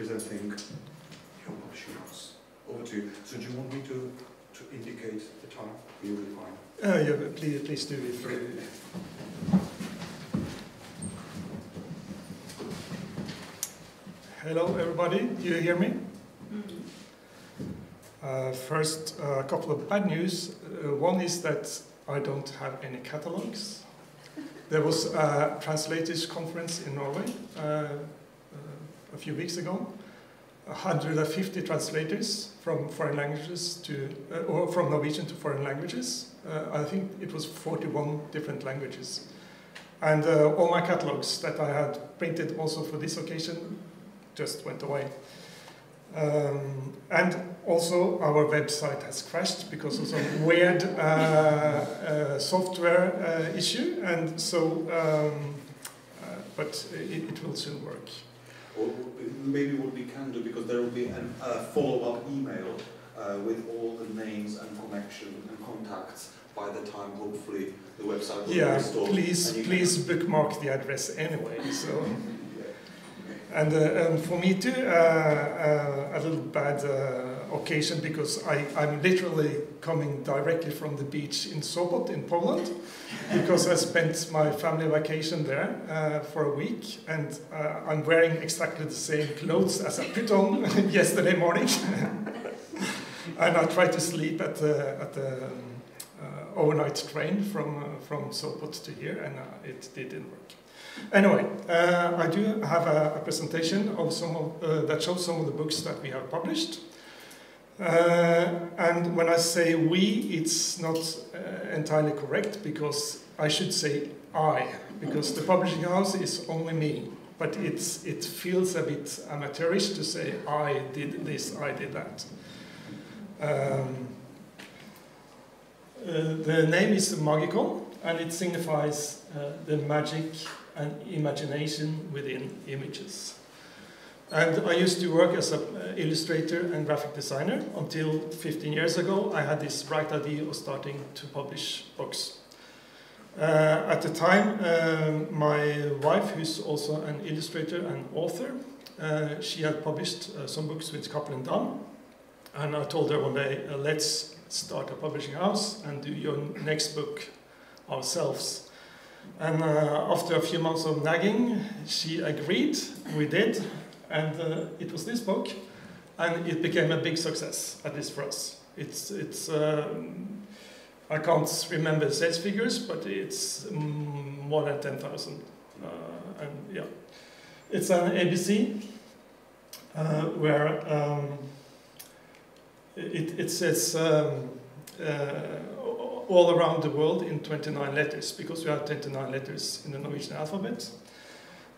presenting your publishing house. Over to you. So do you want me to indicate the time? You'll be fine. Yeah, please do it. Hello, everybody. Do you hear me? First, a couple of bad news. One is that I don't have any catalogs. There was a translators conference in Norway a few weeks ago. 150 translators from foreign languages to, or from Norwegian to foreign languages. I think it was 41 different languages. And all my catalogs that I had printed also for this occasion just went away. And also our website has crashed because of some weird software issue, and so, but it will soon work. Or maybe what we can do, because there will be a follow-up email with all the names and connections and contacts by the time, hopefully, the website will be restored. Please bookmark the address anyway. So. And for me too, a little bad occasion, because I'm literally coming directly from the beach in Sobot in Poland, because I spent my family vacation there for a week, and I'm wearing exactly the same clothes as I put on yesterday morning. And I tried to sleep at the overnight train from Sobot to here, and it didn't work. Anyway, I do have a presentation of some of, that shows some of the books that we have published. And when I say we, it's not entirely correct, because I should say I, because the publishing house is only me. But it feels a bit amateurish to say I did this, I did that. The name is magical, and it signifies the magic and imagination within images. And I used to work as an illustrator and graphic designer until 15 years ago. I had this bright idea of starting to publish books. At the time, my wife, who's also an illustrator and author, she had published some books with Cappelen Dam. And I told her one day, let's start a publishing house and do your next book ourselves. And after a few months of nagging, she agreed, we did, and it was this book, and it became a big success, at least for us. I can't remember the sales figures, but it's more than 10,000. And yeah, it's an ABC where it says all around the world in 29 letters, because we have 29 letters in the Norwegian alphabet.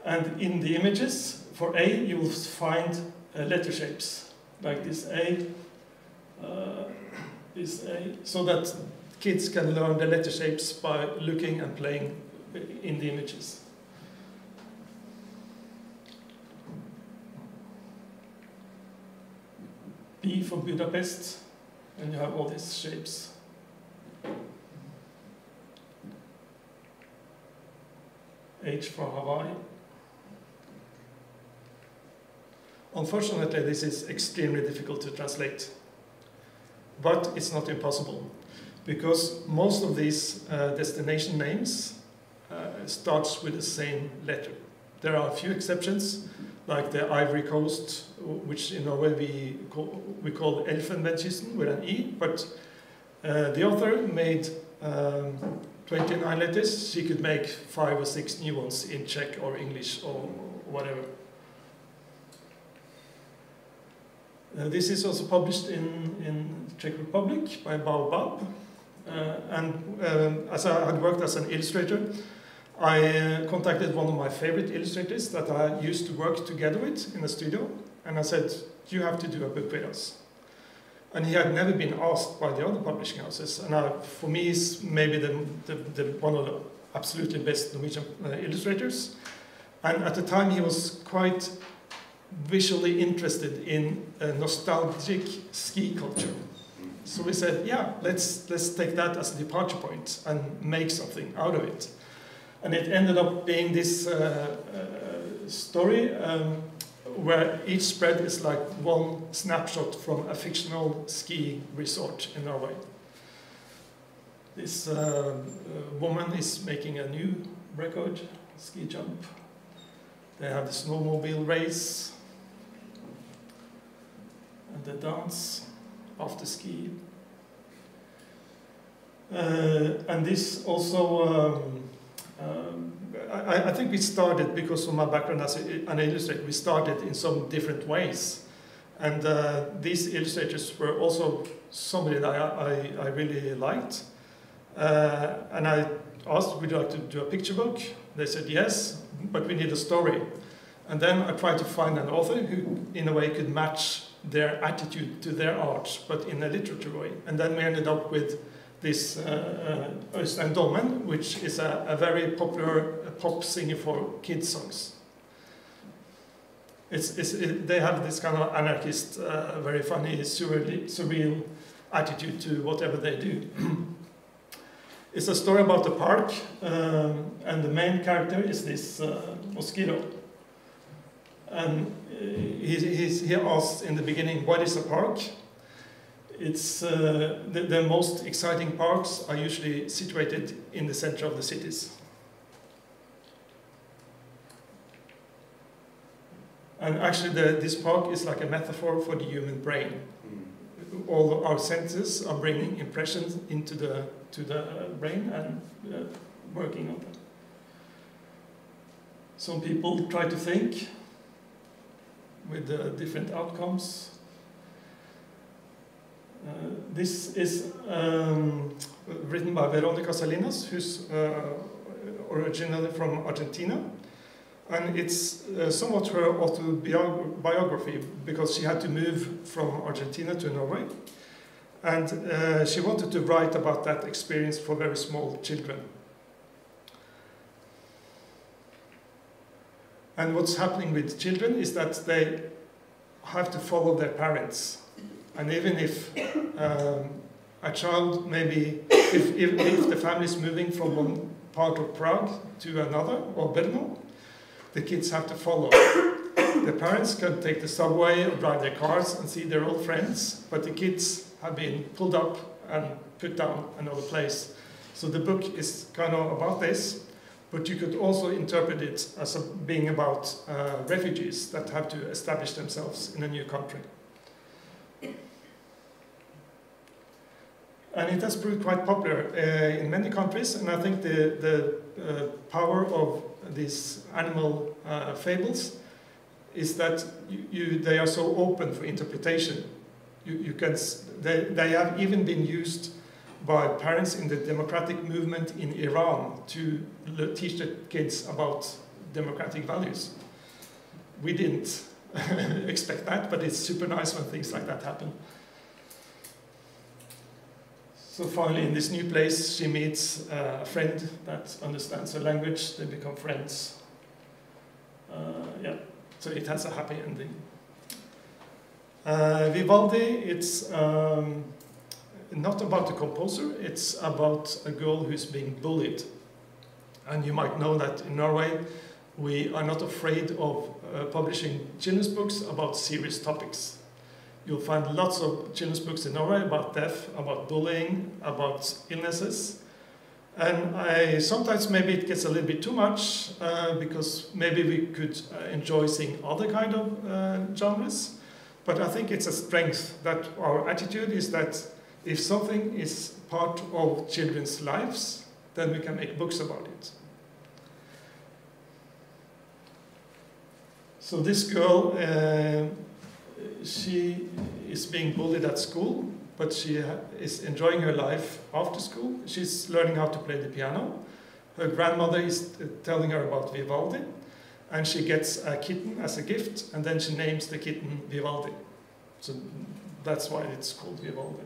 And in the images, for A, you will find letter shapes, like this A, so that kids can learn the letter shapes by looking and playing in the images. B for Budapest, and you have all these shapes. H for Hawaii. Unfortunately, this is extremely difficult to translate, but it's not impossible, because most of these destination names starts with the same letter. There are a few exceptions, like the Ivory Coast, which in Norway we call Elfenbenskysten with an E, but the author made 29 letters. She could make 5 or 6 new ones in Czech or English or whatever. This is also published in Czech Republic by Baobab. As I had worked as an illustrator, I contacted one of my favorite illustrators that I used to work together with in the studio, and I said, you have to do a book with us. And he had never been asked by the other publishing houses, and for me he's maybe one of the absolutely best Norwegian illustrators. And at the time he was quite visually interested in nostalgic ski culture. So we said, yeah, let's take that as a departure point and make something out of it. And it ended up being this story where each spread is like one snapshot from a fictional ski resort in Norway. This woman is making a new record, ski jump. They have the snowmobile race and the dance after ski. And this also, I think we started, because of my background as an illustrator, we started in some different ways. And these illustrators were also somebody that I really liked. And I asked, would you like to do a picture book? They said yes, but we need a story. And then I tried to find an author who, in a way, could match their attitude to their art, but in a literature way. And then we ended up with this Øystein Dolmen, which is a very popular pop singer for kids songs. They have this kind of anarchist, very funny, surreal attitude to whatever they do. It's a story about the park, and the main character is this mosquito. And he asks in the beginning, what is a park? It's the most exciting parks are usually situated in the center of the cities. And actually this park is like a metaphor for the human brain. All our senses are bringing impressions into the brain and working on them. Some people try to think with different outcomes. This is written by Veronica Salinas, who's originally from Argentina. And it's somewhat her autobiography, because she had to move from Argentina to Norway. And she wanted to write about that experience for very small children. And what's happening with children is that they have to follow their parents. And even if a child, maybe, if the family is moving from one part of Prague to another, or Brno, the kids have to follow. The parents can take the subway or drive their cars and see their old friends, but the kids have been pulled up and put down another place. So the book is kind of about this, but you could also interpret it as being about refugees that have to establish themselves in a new country. And it has proved quite popular in many countries, and I think the power of these animal fables is that they are so open for interpretation. They have even been used by parents in the democratic movement in Iran to teach the kids about democratic values. We didn't expect that, but it's super nice when things like that happen. So finally, in this new place, she meets a friend that understands her language. They become friends. Yeah, so it has a happy ending. Vivaldi, it's not about the composer, it's about a girl who's being bullied. And you might know that in Norway, we are not afraid of publishing children's books about serious topics. You'll find lots of children's books in Norway about death, about bullying, about illnesses. And sometimes maybe it gets a little bit too much, because maybe we could enjoy seeing other kind of genres. But I think it's a strength that our attitude is that if something is part of children's lives, then we can make books about it. So this girl, she is being bullied at school, but she is enjoying her life after school. She's learning how to play the piano. Her grandmother is telling her about Vivaldi, and she gets a kitten as a gift, and then she names the kitten Vivaldi. So that's why it's called Vivaldi.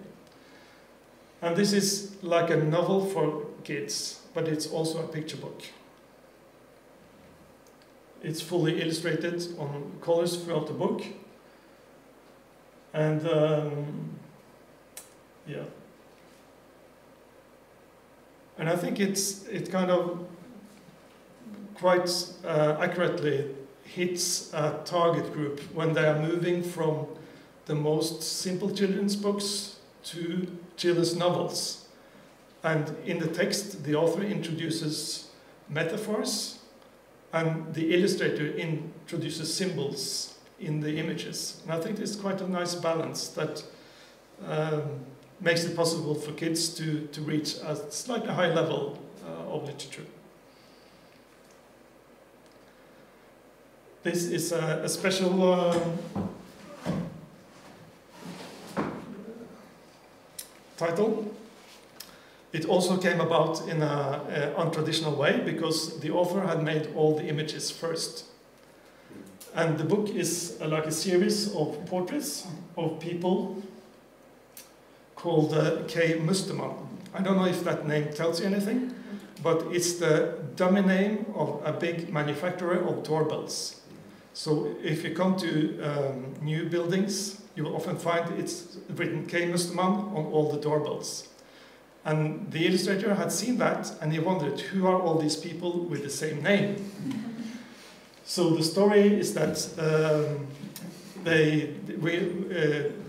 And this is like a novel for kids, but it's also a picture book. It's fully illustrated on colors throughout the book. And yeah. And I think it kind of quite accurately hits a target group when they are moving from the most simple children's books to children's novels. And in the text, the author introduces metaphors, and the illustrator introduces symbols in the images. And I think it's quite a nice balance that makes it possible for kids to reach a slightly high level of literature. This is a special title. It also came about in an untraditional way because the author had made all the images first. And the book is like a series of portraits of people called K. Mustermann. I don't know if that name tells you anything, but it's the dummy name of a big manufacturer of doorbells. So if you come to new buildings, you will often find it's written K. Mustermann on all the doorbells. And the illustrator had seen that, and he wondered, who are all these people with the same name? So the story is that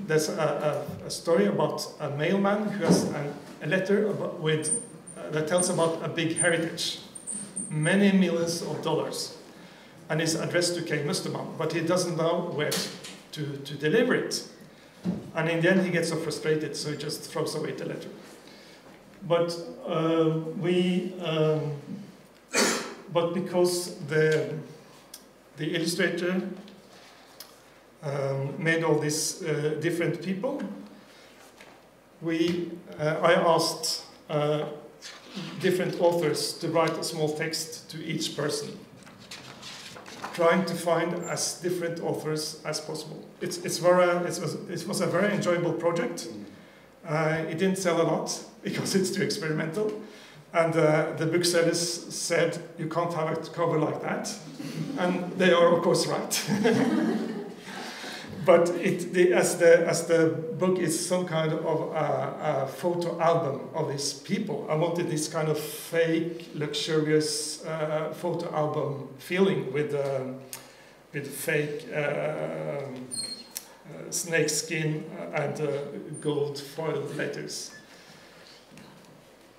there's a story about a mailman who has a letter that tells about a big heritage, many millions of dollars, and is addressed to K. Mustermann, but he doesn't know where to deliver it. And in the end he gets so frustrated, so he just throws away the letter. But because the illustrator made all these different people, I asked different authors to write a small text to each person, trying to find as different authors as possible. It was a very enjoyable project. It didn't sell a lot because it's too experimental, and the booksellers said you can't have a cover like that, and they are of course right. But as the book is some kind of a photo album of these people, I wanted this kind of fake, luxurious photo album feeling with fake snake skin and gold foil letters.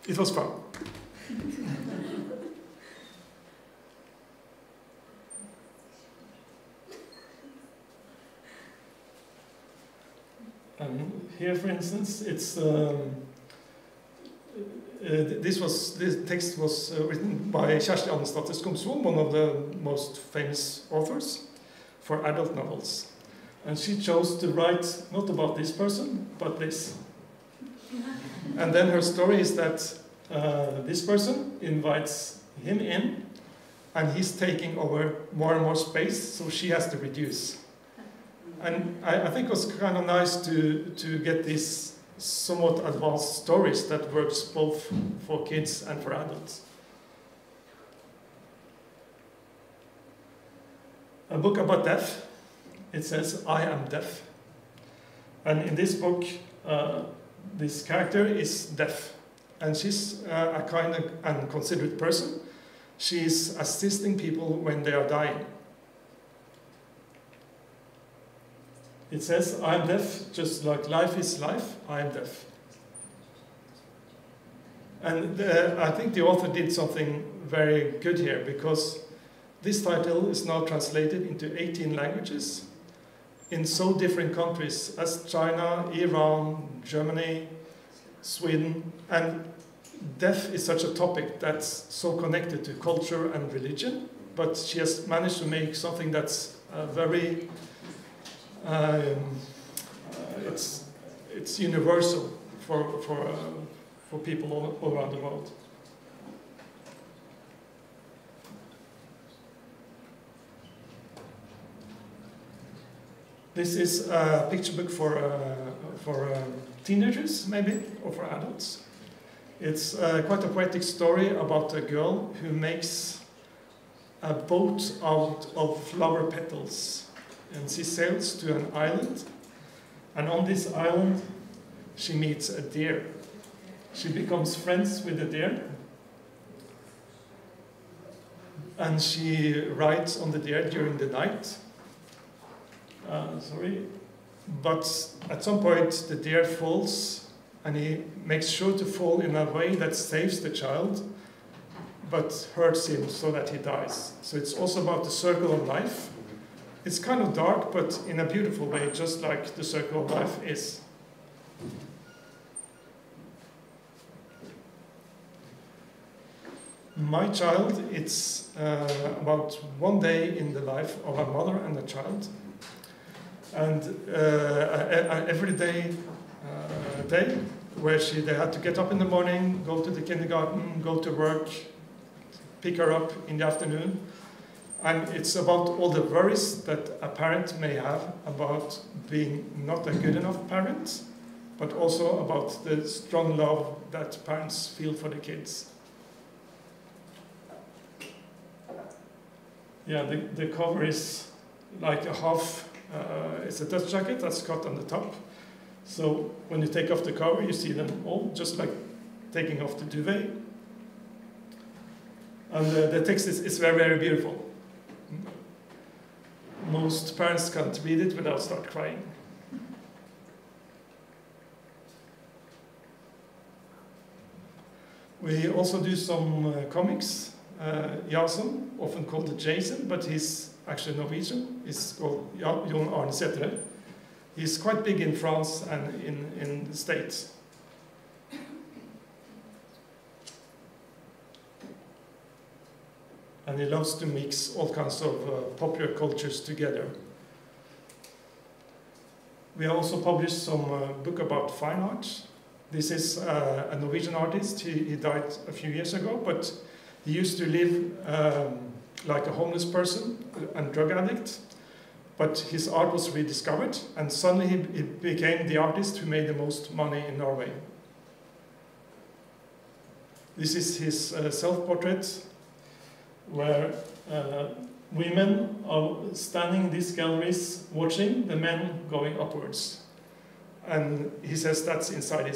It was fun. Here, for instance, it's this text was written by Kjersti Annesdatter Skomsvold, one of the most famous authors for adult novels. And she chose to write not about this person, but this. And then her story is that this person invites him in, and he's taking over more and more space, so she has to reduce. And I think it was kind of nice to get these somewhat advanced stories that works both for kids and for adults. A book about death. It says, I am deaf. And in this book, this character is deaf. And she's a kind of unconsiderate person. She's assisting people when they are dying. It says, I am deaf, just like life is life, I am deaf. And I think the author did something very good here, because this title is now translated into 18 languages in so different countries as China, Iran, Germany, Sweden. And death is such a topic that's so connected to culture and religion, but she has managed to make something that's very it's universal for people all around the world. This is a picture book for teenagers, maybe, or for adults. It's quite a poetic story about a girl who makes a boat out of flower petals. And she sails to an island, and on this island she meets a deer. She becomes friends with the deer, and she rides on the deer during the night. But at some point the deer falls, and he makes sure to fall in a way that saves the child, but hurts him so that he dies. So it's also about the circle of life. It's kind of dark, but in a beautiful way, just like the circle of life is. My Child, it's about one day in the life of a mother and a child. And every day where they had to get up in the morning, go to the kindergarten, go to work, pick her up in the afternoon. And it's about all the worries that a parent may have about being not a good enough parent, but also about the strong love that parents feel for the kids. Yeah, the cover is like a half, it's a dust jacket that's cut on the top. So when you take off the cover, you see them all, just like taking off the duvet. And the text is very, very beautiful. Most parents can't read it without start crying. We also do some comics. Jason, often called Jason, but he's actually Norwegian. He's called Jon Arne Sætre. He's quite big in France and in the States. And he loves to mix all kinds of popular cultures together. We also published some book about fine art. This is a Norwegian artist. He died a few years ago, but he used to live like a homeless person and drug addict. But his art was rediscovered, and suddenly he became the artist who made the most money in Norway. This is his self-portrait, where women are standing in these galleries watching the men going upwards. And he says that's inside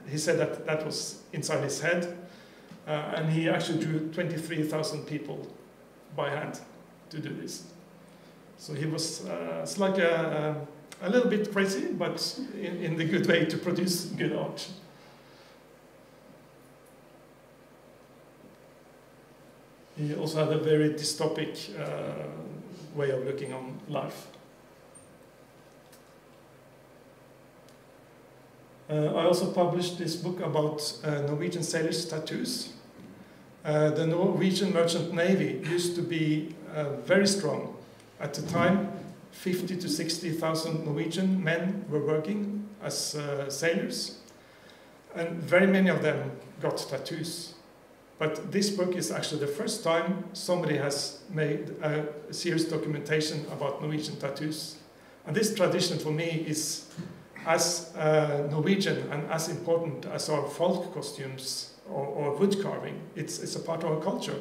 he said that was inside his head. And he actually drew 23,000 people by hand to do this. So he was slightly a little bit crazy, but in the good way to produce good art. He also had a very dystopic way of looking on life. I also published this book about Norwegian sailors' tattoos. The Norwegian Merchant Navy used to be very strong. At the time, 50 to 60,000 Norwegian men were working as sailors, and very many of them got tattoos. But this book is actually the first time somebody has made a serious documentation about Norwegian tattoos. And this tradition for me is as Norwegian and as important as our folk costumes or wood carving. It's a part of our culture.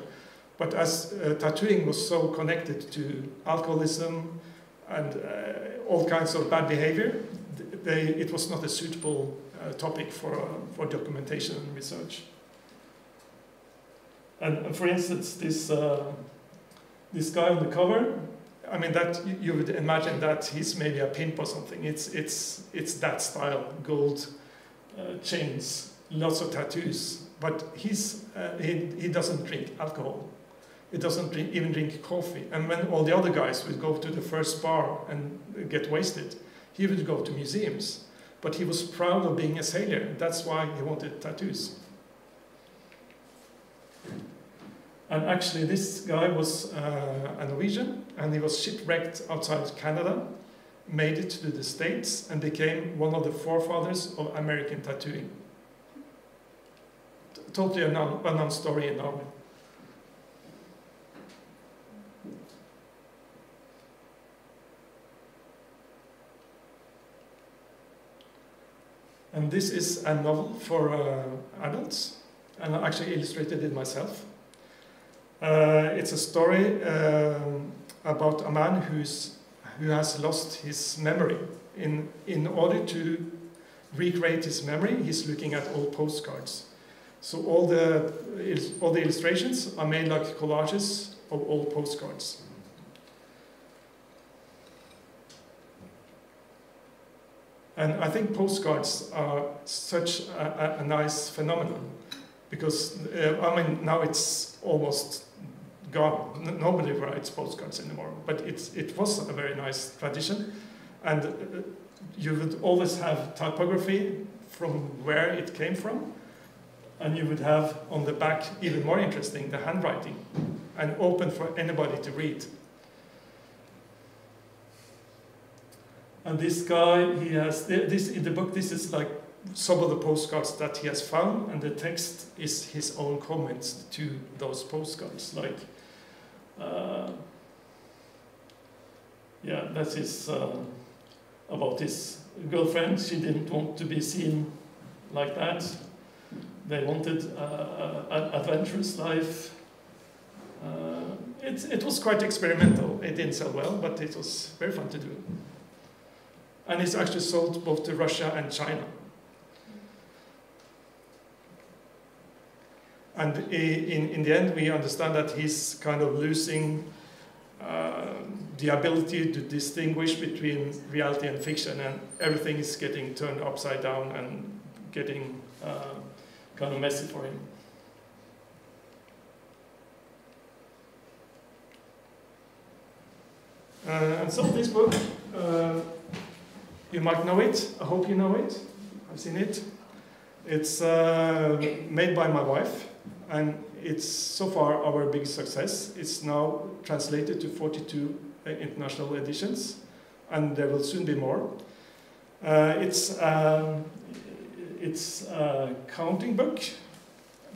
But as tattooing was so connected to alcoholism and all kinds of bad behavior, it was not a suitable topic for documentation and research. And for instance, this guy on the cover, I mean, that you would imagine that he's maybe a pimp or something. It's that style, gold chains, lots of tattoos. But he doesn't drink alcohol. He doesn't even drink coffee. And when all the other guys would go to the first bar and get wasted, he would go to museums. But he was proud of being a sailor. That's why he wanted tattoos. And actually, this guy was a Norwegian, and he was shipwrecked outside Canada, made it to the States, and became one of the forefathers of American tattooing. Totally unknown story in Norway. And this is a novel for adults, and I actually illustrated it myself. It's a story about a man who has lost his memory. In order to recreate his memory, he's looking at old postcards. So all the illustrations are made like collages of old postcards. And I think postcards are such a nice phenomenon, because I mean, now it's almost gone. Nobody writes postcards anymore, but it was a very nice tradition, and you would always have typography from where it came from, and you would have on the back, even more interesting, the handwriting, and open for anybody to read. And this guy, he has this in the book. This is like some of the postcards that he has found, and the text is his own comments to those postcards. Like, yeah, that is about his girlfriend. She didn't want to be seen like that. They wanted an adventurous life. It was quite experimental. It didn't sell well, but it was very fun to do. And it's actually sold both to Russia and China. And in the end, we understand that he's kind of losing the ability to distinguish between reality and fiction, and everything is getting turned upside down and getting kind of messy for him. And so this book, you might know it. I hope you know it. I've seen it. It's made by my wife, and it's so far our biggest success. It's now translated to 42 international editions, and there will soon be more. It's a counting book,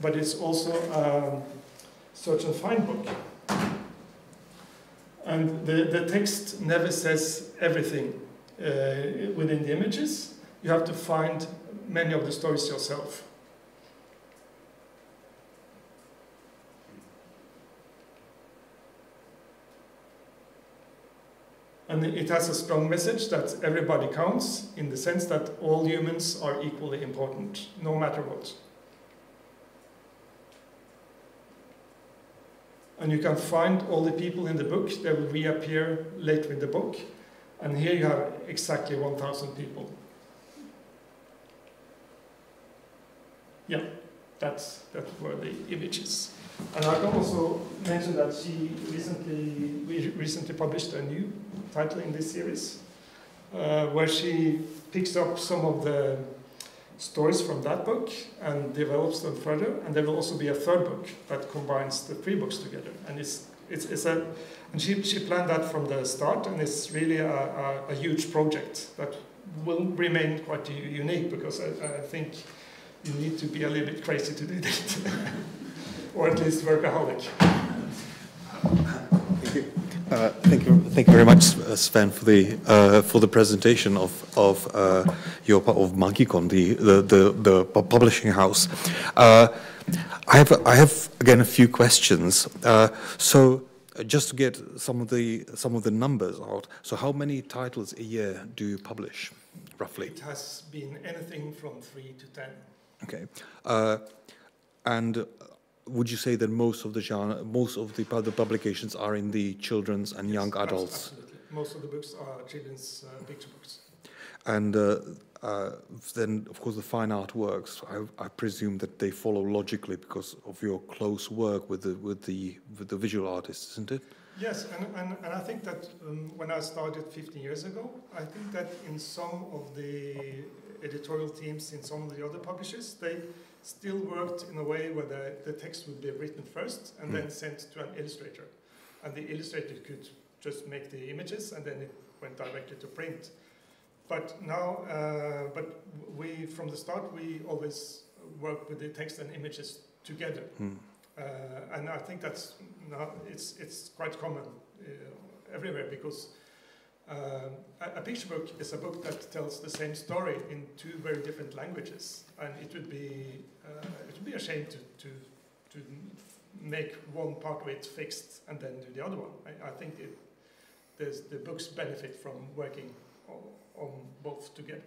but it's also a search and find book. And the text never says everything within the images. You have to find many of the stories yourself. And it has a strong message that everybody counts, in the sense that all humans are equally important, no matter what. And you can find all the people in the book. They will reappear later in the book. And here you have exactly 1,000 people. Yeah, that were the images. And I can also mention that we recently published a new title in this series, where she picks up some of the stories from that book and develops them further. And there will also be a third book that combines the three books together. And she planned that from the start, and it's really a huge project that will remain quite unique, because I think you need to be a little bit crazy to do that, or at least workaholic. Thank you very much, Sven, for the presentation of Monkeycon, the publishing house. I have again a few questions. So just to get some of the numbers out. So how many titles a year do you publish, roughly? It has been anything from 3 to 10. Okay, and would you say that most of the publications are in the children's and young adults? Absolutely. Most of the books are children's picture books. And then, of course, the fine art works. I presume that they follow logically because of your close work with the visual artists, isn't it? Yes, and I think that when I started 15 years ago, I think that in some of the editorial teams in some of the other publishers, they still worked in a way where the text would be written first and then sent to an illustrator. And the illustrator could just make the images, and then it went directly to print. But now, we from the start, we always work with the text and images together. And I think that's now it's quite common everywhere, because a picture book is a book that tells the same story in 2 very different languages, and it would be a shame to make one part of it fixed and then do the other one. I think the books benefit from working on both together.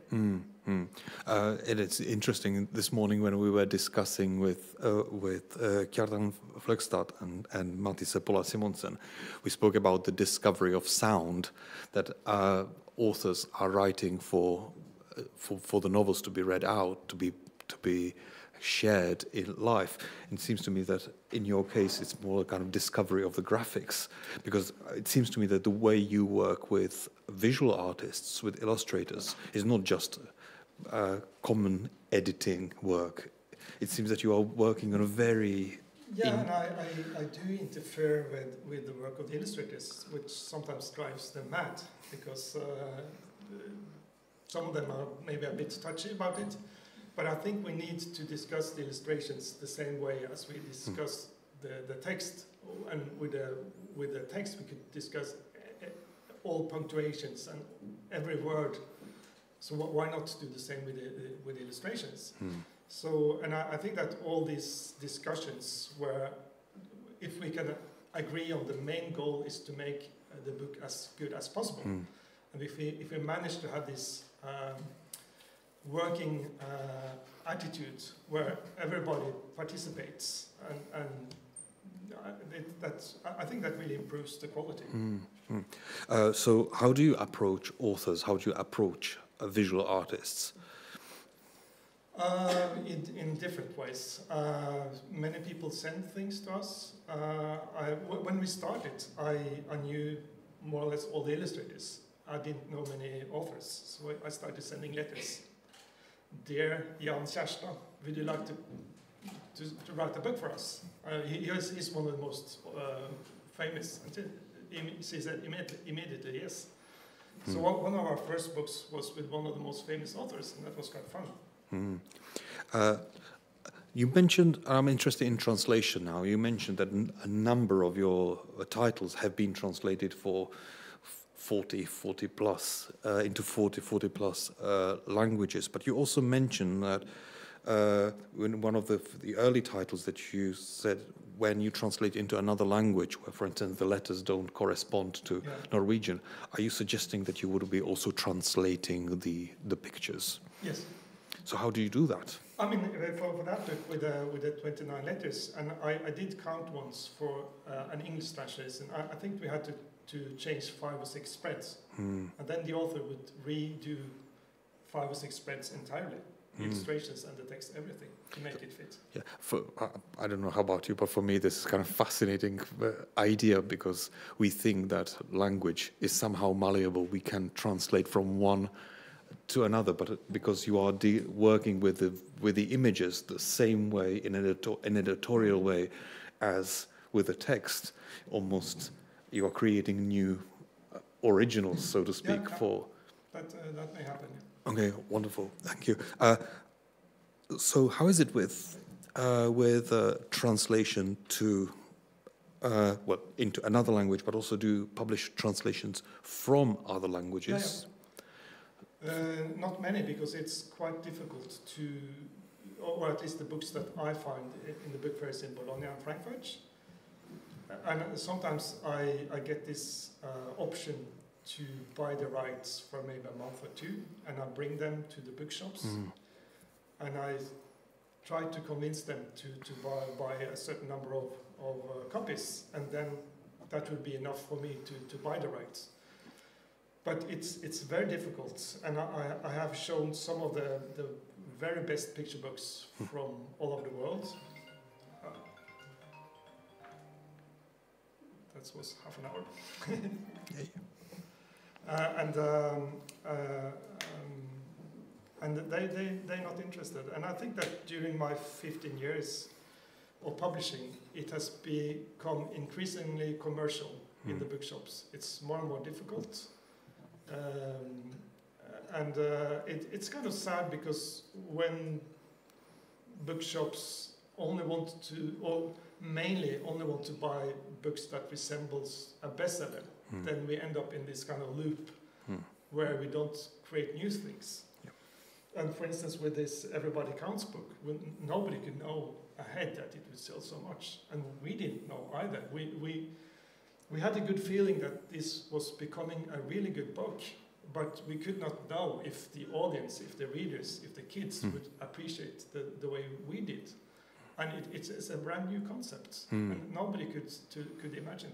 And it's interesting. This morning when we were discussing with Kjartan Fløgstad and Matisse Pola Simonsen, we spoke about the discovery of sound, that authors are writing for the novels to be read out, to be shared in life. It seems to me that in your case it's more a kind of discovery of the graphics, because it seems to me that the way you work with visual artists, with illustrators, is not just common editing work. It seems that you are working on a very... Yeah, and I do interfere with the work of the illustrators, which sometimes drives them mad, because some of them are maybe a bit touchy about it. But I think we need to discuss the illustrations the same way as we discuss the text. And with the text, we could discuss all punctuations and every word. So why not do the same with the illustrations? So, and I think that all these discussions, where if we can agree on the main goal is to make the book as good as possible, and if we manage to have this working attitude where everybody participates, and I think that really improves the quality. So how do you approach authors? How do you approach visual artists? In different ways. Many people send things to us. When we started, I knew more or less all the illustrators. I didn't know many authors, so I started sending letters. Dear Jan Kjærstad, would you like to write a book for us? He's one of the most famous. She said immediately yes. So one of our first books was with one of the most famous authors, and that was quite fun. You mentioned, I'm interested in translation now, you mentioned that a number of your titles have been translated for 40 plus, into 40 plus languages, but you also mentioned that in one of the early titles that you said, when you translate into another language, where for instance the letters don't correspond to Norwegian, are you suggesting that you would be also translating the pictures? Yes. So how do you do that? I mean, for that book with the 29 letters, and I did count once for an English translation. I think we had to change 5 or 6 spreads, and then the author would redo 5 or 6 spreads entirely, the illustrations and the text, everything, to make it fit. Yeah, I don't know how about you, but for me this is kind of fascinating idea, because we think that language is somehow malleable. We can translate from one to another, but because you are working with the images the same way, in an editorial way as with the text, almost you are creating new originals, so to speak. For that may happen. Yeah. Okay, wonderful, thank you. So how is it with translation to into another language, but also do publish translations from other languages? Not many, because it's quite difficult to, or at least the books that I find in the book fairs in Bologna and Frankfurt. And sometimes I get this option to buy the rights for maybe a month or 2, and I bring them to the bookshops, and I try to convince them to buy a certain number of copies, and then that would be enough for me to buy the rights. But it's very difficult, and I have shown some of the very best picture books from all over the world. That was half an hour. And they're not interested. And I think that during my 15 years of publishing, it has become increasingly commercial in the bookshops. It's more and more difficult. It's kind of sad, because when bookshops only want to, or mainly only want to buy books that resembles a bestseller, then we end up in this kind of loop where we don't create new things. Yep. And for instance, with this Everybody Counts book, nobody could know ahead that it would sell so much, and we didn't know either. We had a good feeling that this was becoming a really good book, but we could not know if the audience, if the readers, if the kids would appreciate the way we did. And it's a brand new concept, and nobody could imagine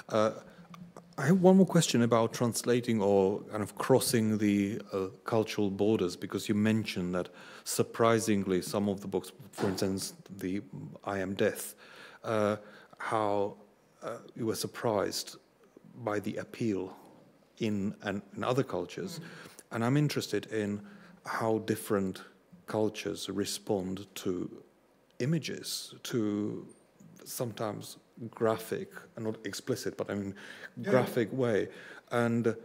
that. I have one more question about translating or kind of crossing the cultural borders, because you mentioned that surprisingly some of the books, for instance, the I Am Death, how you were surprised by the appeal in other cultures. And I'm interested in how different cultures respond to images, to sometimes graphic, and not explicit, but I mean graphic way. And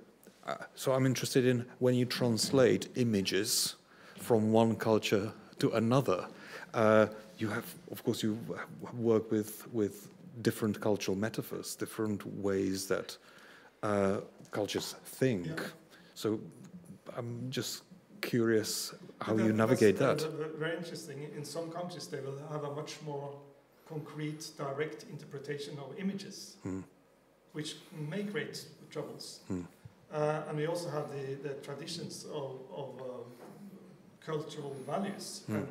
so I'm interested in when you translate images from one culture to another. You have, of course, you work with different cultural metaphors, different ways that cultures think. Yeah. So I'm just curious how you navigate that. Very interesting. In some countries, they will have a much more concrete, direct interpretation of images, which may create troubles. And we also have the traditions of cultural values. And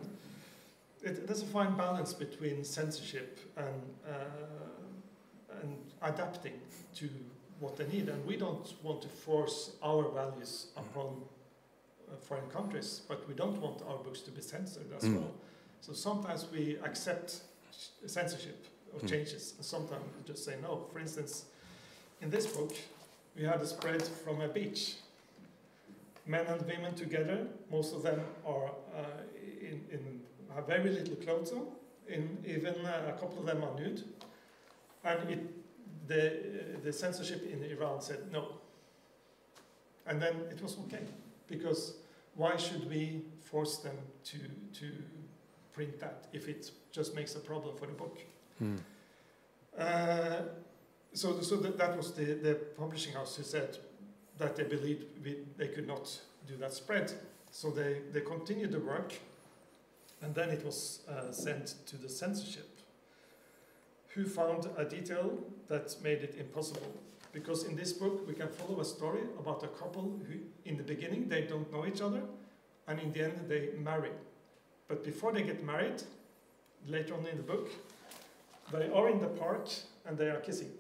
there's a fine balance between censorship and adapting to what they need. And we don't want to force our values upon foreign countries, but we don't want our books to be censored as well. So sometimes we accept censorship or changes, and sometimes we just say no. For instance, in this book, we had a spread from a beach. Men and women together, most of them are have very little clothes on, even a couple of them are nude. And the censorship in Iran said no. And then it was okay, because why should we force them to print that if it just makes a problem for the book? So that was the publishing house who said that they believed they could not do that spread. So they continued the work, and then it was sent to the censorship, who found a detail that made it impossible. Because in this book we can follow a story about a couple who, in the beginning, they don't know each other, and in the end they marry. But before they get married, later on in the book, they are in the park and they are kissing.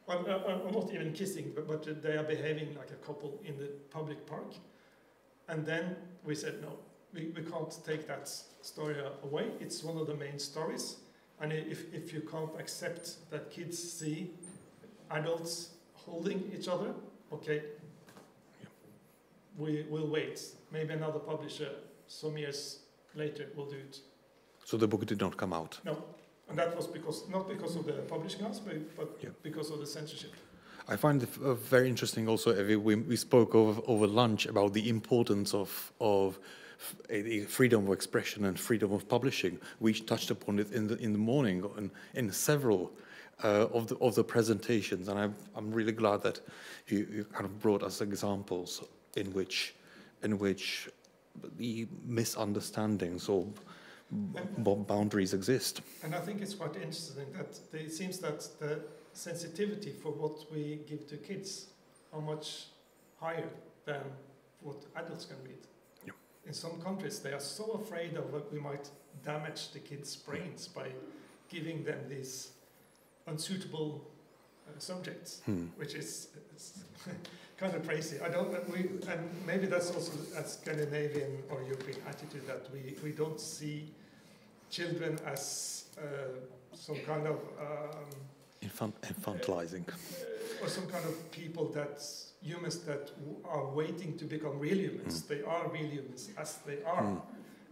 Well, not even kissing, but they are behaving like a couple in the public park. And then we said, no, we can't take that story away. It's one of the main stories. And if you can't accept that kids see adults holding each other, okay, we will wait. Maybe another publisher some years later will do it. So the book did not come out? No. And that was not because of the publishing house, but because of the censorship. I find it very interesting also, Evie, we spoke over lunch about the importance of freedom of expression and freedom of publishing. We touched upon it in the morning in several of the presentations, and I'm really glad that you kind of brought us examples in which the misunderstandings or boundaries exist. And I think it's quite interesting that it seems that the sensitivity for what we give to kids are much higher than what adults can read. Yeah. In some countries, they are so afraid of what we might damage the kids' brains by giving them these unsuitable subjects, which is kind of crazy. And maybe that's also a Scandinavian or European attitude, that we don't see children as some kind of infantilizing, or some kind of humans that are waiting to become real humans. They are real humans as they are,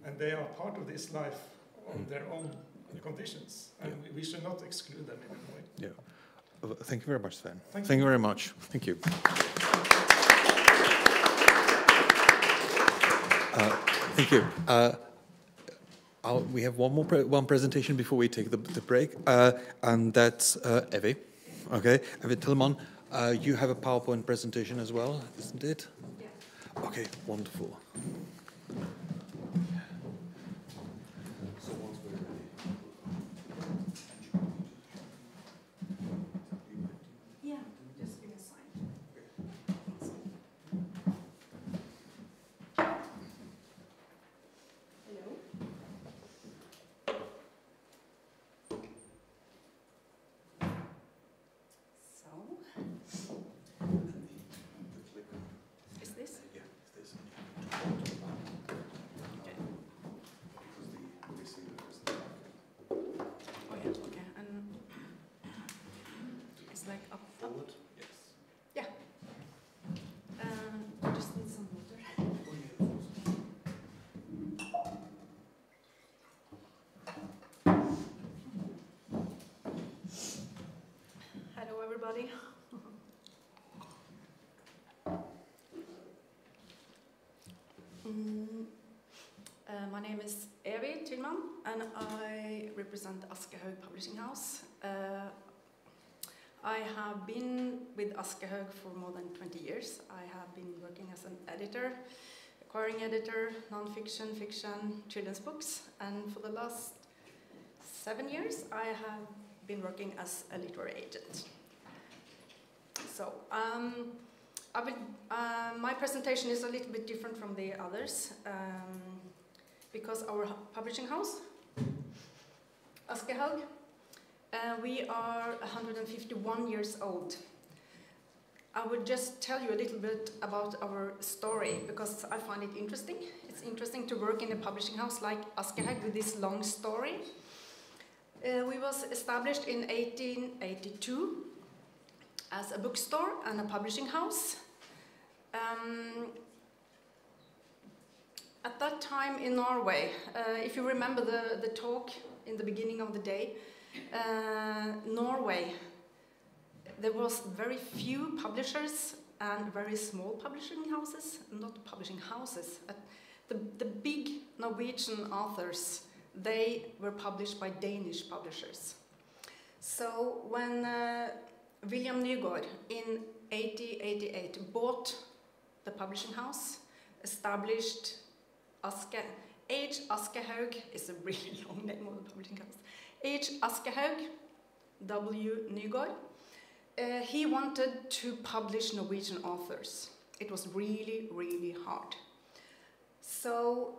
and they are part of this life on their own conditions, and we should not exclude them in any way. Yeah. Thank you very much, Sven. Thank you very much. Thank you. Thank you. We have one presentation before we take the break, and that's Evie. Okay, Evie Tillman, you have a PowerPoint presentation as well, isn't it? Yeah. Okay, wonderful. Yeah, just give me a sign. everybody. My name is Evy Tillman, and I represent Aschehoug Publishing House. I have been with Aschehoug for more than 20 years. I have been working as an editor, acquiring editor, non-fiction, fiction, children's books, and for the last 7 years I have been working as a literary agent. So, my presentation is a little bit different from the others because our publishing house, Aschehoug, we are 151 years old. I would just tell you a little bit about our story because I find it interesting. It's interesting to work in a publishing house like Aschehoug with this long story. We was established in 1882 as a bookstore and a publishing house. At that time in Norway, if you remember the talk in the beginning of the day, Norway, there was very few publishers and very small publishing houses, not publishing houses. The big Norwegian authors, they were published by Danish publishers. So when William Nygaard in 1888 bought the publishing house, established H. Aschehoug is a really long name of the publishing house. H. Aschehoug, W. Nygaard. He wanted to publish Norwegian authors. It was really, really hard. So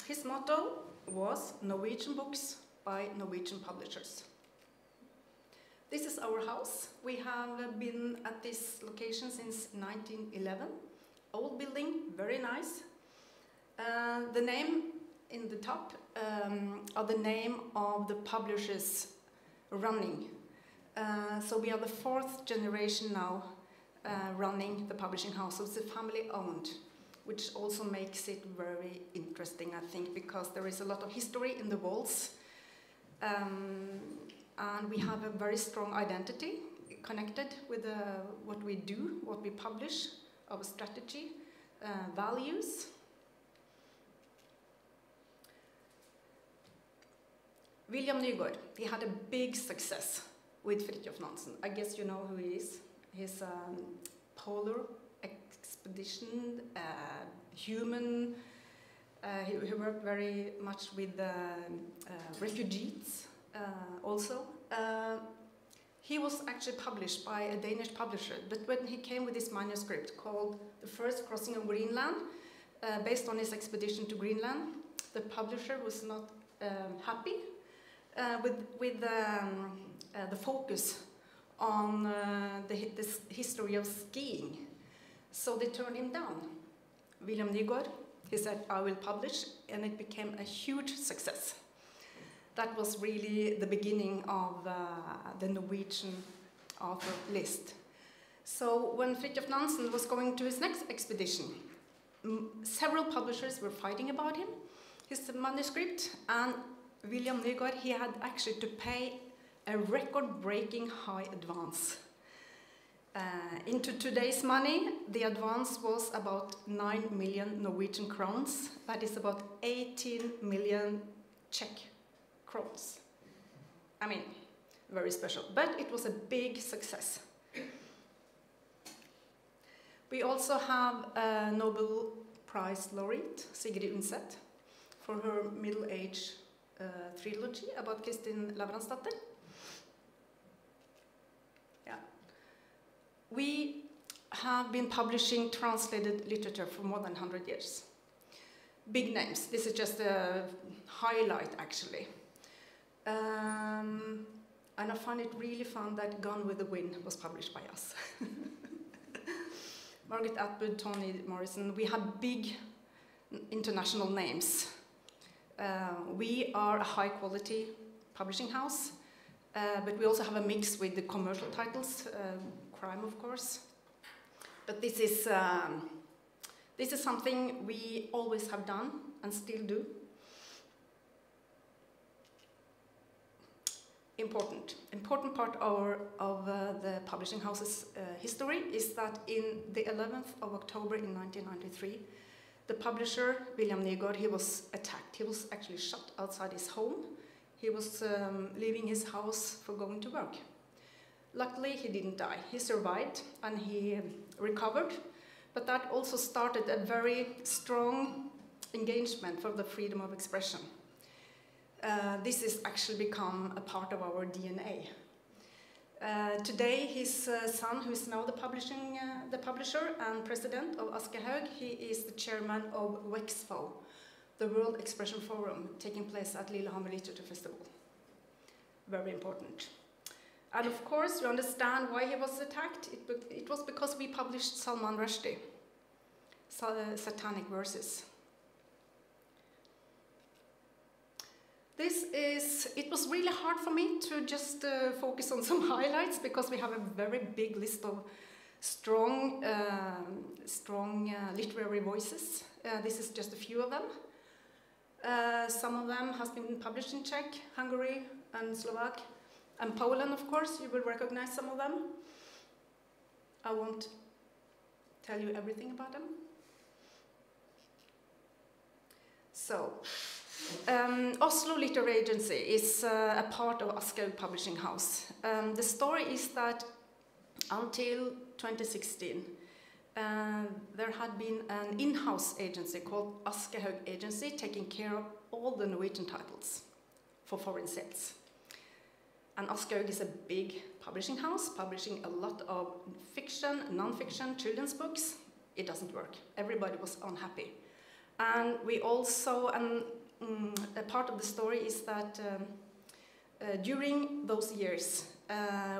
his motto was Norwegian books by Norwegian publishers. This is our house. We have been at this location since 1911. Old building, very nice. The name in the top are the name of the publishers running. So we are the 4th generation now running the publishing house. So it's a family owned, which also makes it very interesting, I think, because there is a lot of history in the walls. And we have a very strong identity connected with what we do, what we publish, our strategy, values. William Nygaard, he had a big success with Fridtjof Nansen. I guess you know who he is. He's a polar expedition, human. He worked very much with refugees also. He was actually published by a Danish publisher, but when he came with this manuscript called The First Crossing of Greenland, based on his expedition to Greenland, the publisher was not happy with the focus on this history of skiing. So they turned him down. William Nygaard, he said, I will publish, and it became a huge success. That was really the beginning of the Norwegian author list. So when Fridtjof Nansen was going to his next expedition, several publishers were fighting about him, his manuscript, and William Nygaard, he had actually to pay a record-breaking high advance. Into today's money, the advance was about 9 million Norwegian crowns. That is about 18 million Czech crowns. I mean, very special. But it was a big success. We also have a Nobel Prize laureate, Sigrid Undset, for her middle-age trilogy about Kristin Lavransdatter. Yeah. We have been publishing translated literature for more than 100 years. Big names. This is just a highlight, actually. And I find it really fun that Gone with the Wind was published by us. Margaret Atwood, Toni Morrison, we have big international names. We are a high-quality publishing house, but we also have a mix with the commercial titles, crime, of course. But this is something we always have done and still do. important part of the publishing house's history is that in the 11th of October in 1993, the publisher, William Nygaard, he was attacked. He was actually shot outside his home. He was leaving his house for going to work. Luckily, he didn't die. He survived and he recovered, but that also started a very strong engagement for the freedom of expression. This has actually become a part of our DNA. Today, his son, who is now the publisher and president of Aschehoug, he is the chairman of WEXFO, the World Expression Forum, taking place at Lillehamer Literature Festival. Very important. And of course, you understand why he was attacked. It was because we published Salman Rushdie, Satanic Verses. It was really hard for me to just focus on some highlights because we have a very big list of strong literary voices. This is just a few of them. Some of them has been published in Czech, Hungary, and Slovak, and Poland, of course. You will recognize some of them. I won't tell you everything about them. So, Oslo Literary Agency is a part of Aschehoug Publishing House. The story is that until 2016, there had been an in-house agency called Aschehoug Agency taking care of all the Norwegian titles for foreign sales. And Aschehoug is a big publishing house, publishing a lot of fiction, non-fiction, children's books. It doesn't work. Everybody was unhappy. And we also, a part of the story is that during those years,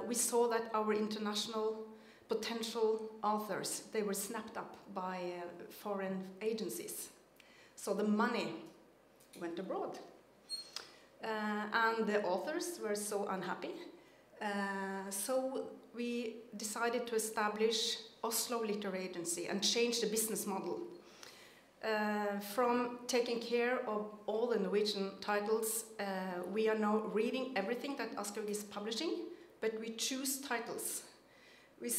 we saw that our international potential authors, they were snapped up by foreign agencies. So the money went abroad. And the authors were so unhappy. So we decided to establish Oslo Literary Agency and change the business model. From taking care of all the Norwegian titles, we are now reading everything that Aschehoug is publishing, but we choose titles. We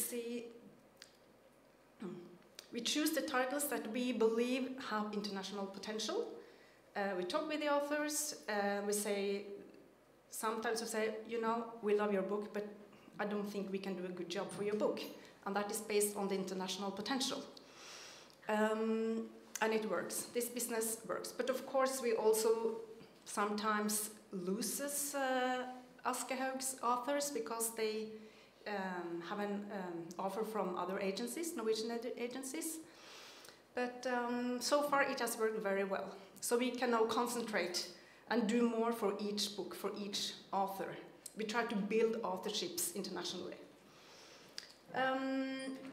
choose the titles that we believe have international potential. We talk with the authors. Sometimes we say, you know, we love your book, but I don't think we can do a good job for your book. And that is based on the international potential. And it works. This business works. But of course, we also sometimes lose Aschehoug's authors because they have an offer from other agencies, Norwegian agencies. But so far, it has worked very well. So we can now concentrate and do more for each book, for each author. We try to build authorships internationally.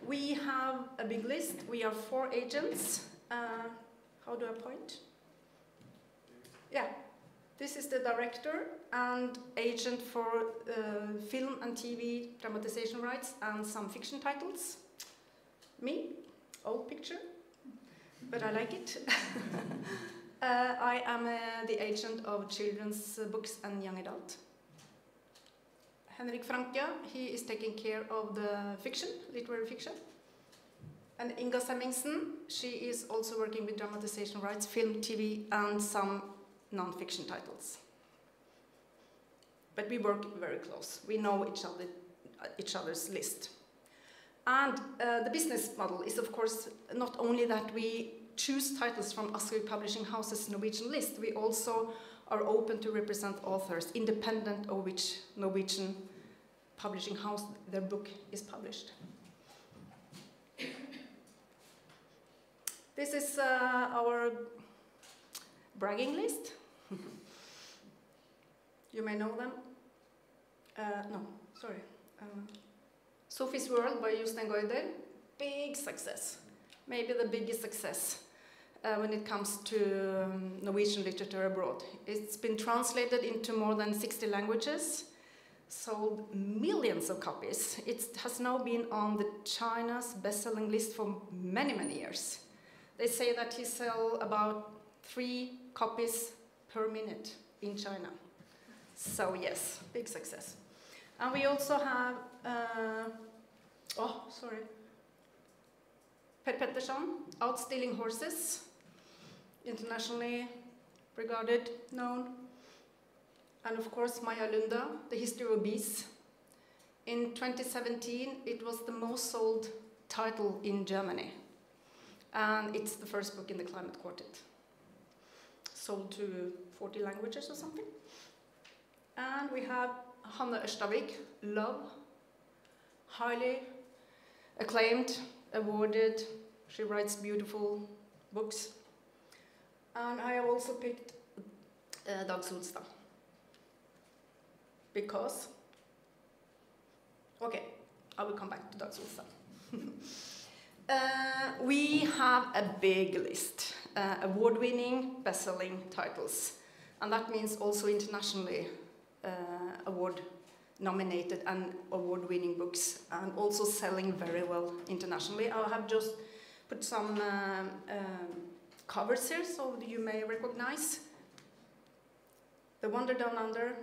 We have a big list. We are 4 agents. How do I point? Yeah, this is the director and agent for film and TV dramatization rights and some fiction titles. Me, old picture, but I like it. I am the agent of children's books and young adult. Henrik Franke, he is taking care of the fiction, literary fiction. And Inga Semmingsen, she is also working with dramatization rights, film, TV, and some non-fiction titles. But we work very close. We know each other's list. And the business model is, of course, not only that we choose titles from Aschehoug Publishing House's Norwegian list, we also are open to represent authors, independent of which Norwegian publishing house their book is published. This is our bragging list. You may know them. No, sorry. Sophie's World by Jostein Gaarder. Big success. Maybe the biggest success when it comes to Norwegian literature abroad. It's been translated into more than 60 languages, sold millions of copies. It has now been on the China's best-selling list for many, many years. They say that he sells about 3 copies per minute in China. So yes, big success. And we also have, Per Pettersson, Out Stealing Horses, internationally regarded, known. And of course, Maja Lunda, The History of Bees. In 2017, it was the most sold title in Germany. And it's the first book in the Climate Quartet. Sold to 40 languages or something. And we have Hanne Ørstavik, Love. Highly acclaimed, awarded. She writes beautiful books. And I have also picked Dag Solstad. Because, okay, I will come back to Dag Solstad. We have a big list, award-winning, best-selling titles. And that means also internationally award-nominated and award-winning books, and also selling very well internationally. I have just put some covers here, so you may recognize. The Wonder Down Under,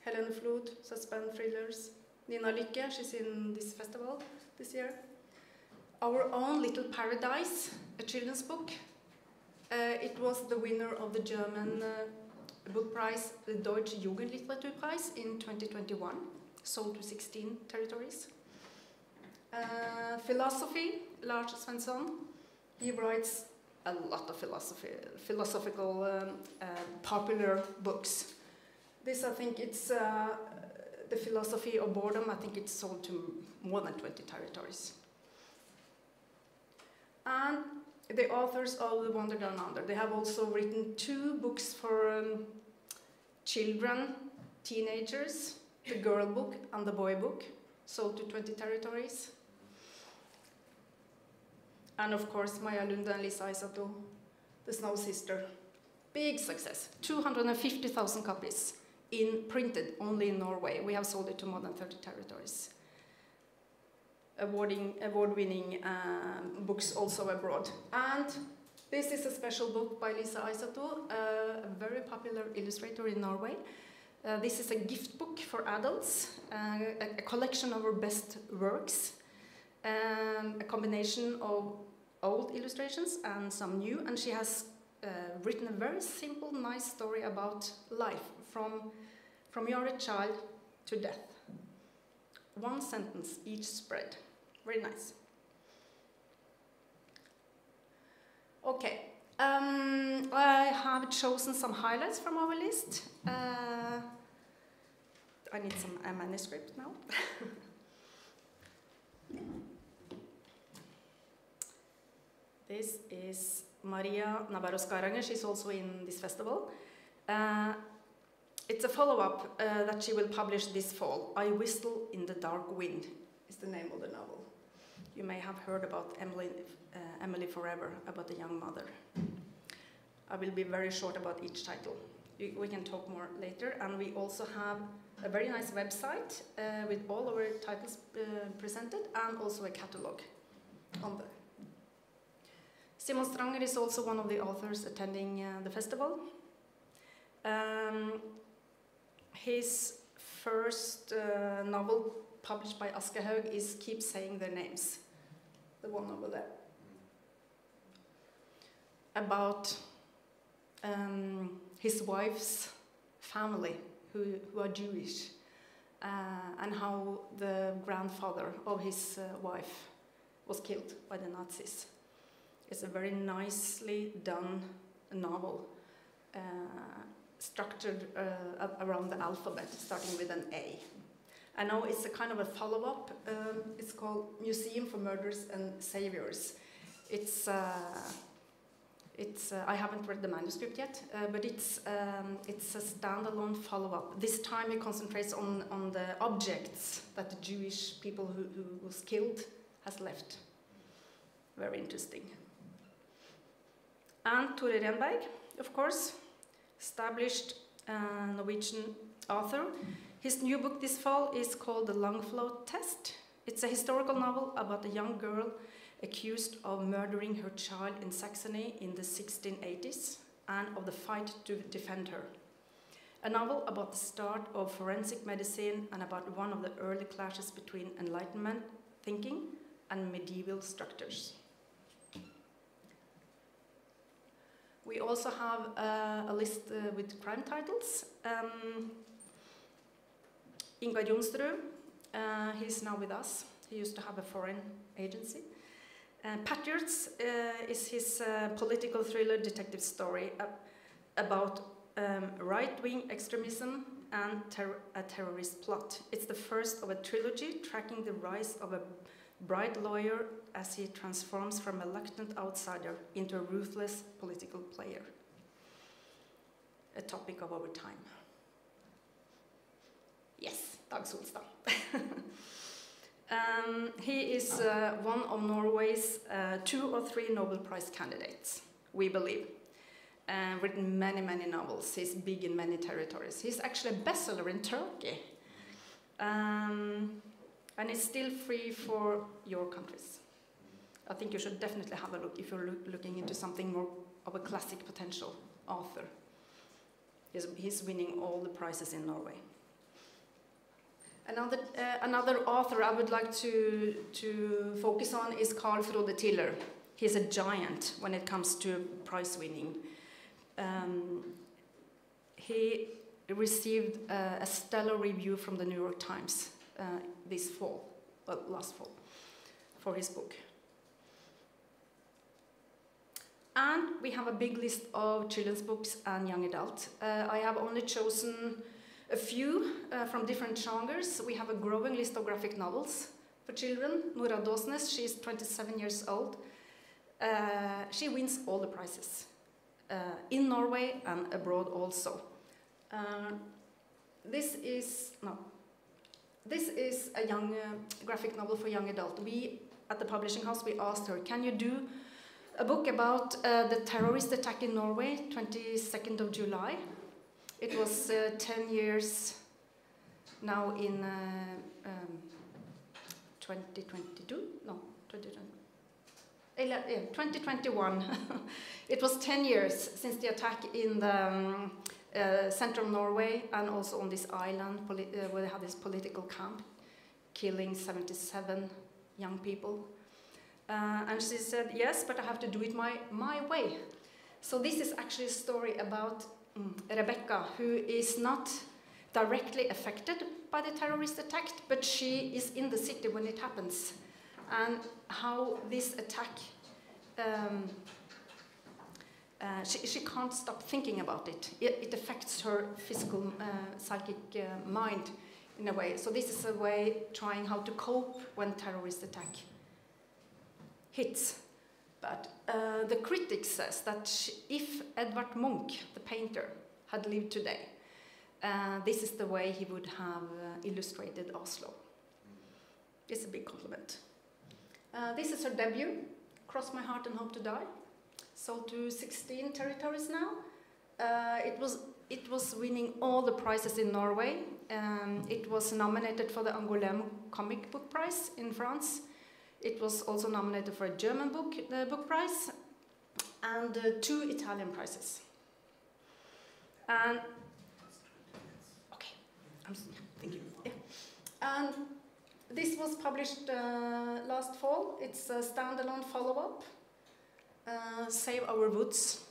Helene Flod, suspense thrillers. Nina Lykke, she's in this festival this year. Our Own Little Paradise, a children's book. It was the winner of the German book prize, the Deutsche Jugendliteraturpreis in 2021, sold to 16 territories. Philosophy, Lars Svensson. He writes a lot of philosophical popular books. This, I think it's The Philosophy of Boredom. I think it's sold to more than 20 territories. And the authors of The Wonder Down Under, they have also written 2 books for children, teenagers, the girl book and the boy book, sold to 20 territories. And of course, Maja Lunda and Lisa Isato, The Snow Sister. Big success, 250,000 copies printed only in Norway. We have sold it to more than 30 territories. Award-winning books also abroad. And this is a special book by Lisa Isato, a very popular illustrator in Norway. This is a gift book for adults, a collection of her best works, a combination of old illustrations and some new, and she has written a very simple, nice story about life from you're a child to death. 1 sentence each spread. Very nice. Okay, I have chosen some highlights from our list. I need a manuscript now. This is Maria Navarro-Skaranger. She's also in this festival. It's a follow-up that she will publish this fall. I Whistle in the Dark Wind is the name of the novel. You may have heard about Emily Forever, about a young mother. I will be very short about each title. We can talk more later. And we also have a very nice website with all our titles presented, and also a catalog on there. Simon Stranger is also one of the authors attending the festival. His first novel published by Aschehoug is Keep Saying Their Names, the one over there. About his wife's family, who are Jewish, and how the grandfather of his wife was killed by the Nazis. It's a very nicely done novel, structured around the alphabet, starting with an A. I know it's a kind of a follow-up. It's called Museum for Murders and Saviors. I haven't read the manuscript yet, but it's a standalone follow-up. This time it concentrates on the objects that the Jewish people who was killed has left. Very interesting. And Tore Renberg, of course, established Norwegian author. His new book this fall is called The Lungflow Test. It's a historical novel about a young girl accused of murdering her child in Saxony in the 1680s and of the fight to defend her. a novel about the start of forensic medicine and about one of the early clashes between Enlightenment thinking and medieval structures. We also have a list with crime titles. Ingvar Jonsrud, he's now with us. He used to have a foreign agency. Patriots is his political thriller detective story about right-wing extremism and a terrorist plot. It's the first of a trilogy tracking the rise of a bright lawyer as he transforms from a reluctant outsider into a ruthless political player. A topic of our time. Yes, Dag Solstad. He is one of Norway's 2 or 3 Nobel Prize candidates, we believe. Written many, many novels. He's big in many territories. He's actually a bestseller in Turkey. And it's still free for your countries. I think you should definitely have a look if you're looking into something more of a classic potential author. He's winning all the prizes in Norway. Another author I would like to focus on is Carl Frode Tiller. He's a giant when it comes to prize winning. He received a stellar review from the New York Times this fall, well, last fall, for his book. And we have a big list of children's books and young adult. I have only chosen a few from different genres. We have a growing list of graphic novels for children. Nora Dåsnes, she's 27 years old. She wins all the prizes in Norway and abroad also. This is a young graphic novel for young adult. We, at the publishing house, we asked her, can you do a book about the terrorist attack in Norway, 22nd of July? It was 10 years now in 2022? No, 2021. It was 10 years since the attack in the central Norway and also on this island where they had this political camp, killing 77 young people. And she said, yes, but I have to do it my way. So this is actually a story about Rebecca, who is not directly affected by the terrorist attack, but she is in the city when it happens. And how this attack, she can't stop thinking about it. It affects her physical, psychic mind in a way. So this is a way trying how to cope when terrorist attack hits. But the critic says that if Edvard Munch, the painter, had lived today, this is the way he would have illustrated Oslo. It's a big compliment. This is her debut, Cross My Heart and Hope to Die. Sold to 16 territories now. It was winning all the prizes in Norway. It was nominated for the Angoulême Comic Book Prize in France. It was also nominated for a German book prize, and 2 Italian prizes. And okay, thank you. Yeah. And this was published last fall. It's a standalone follow-up. Save Our Woods.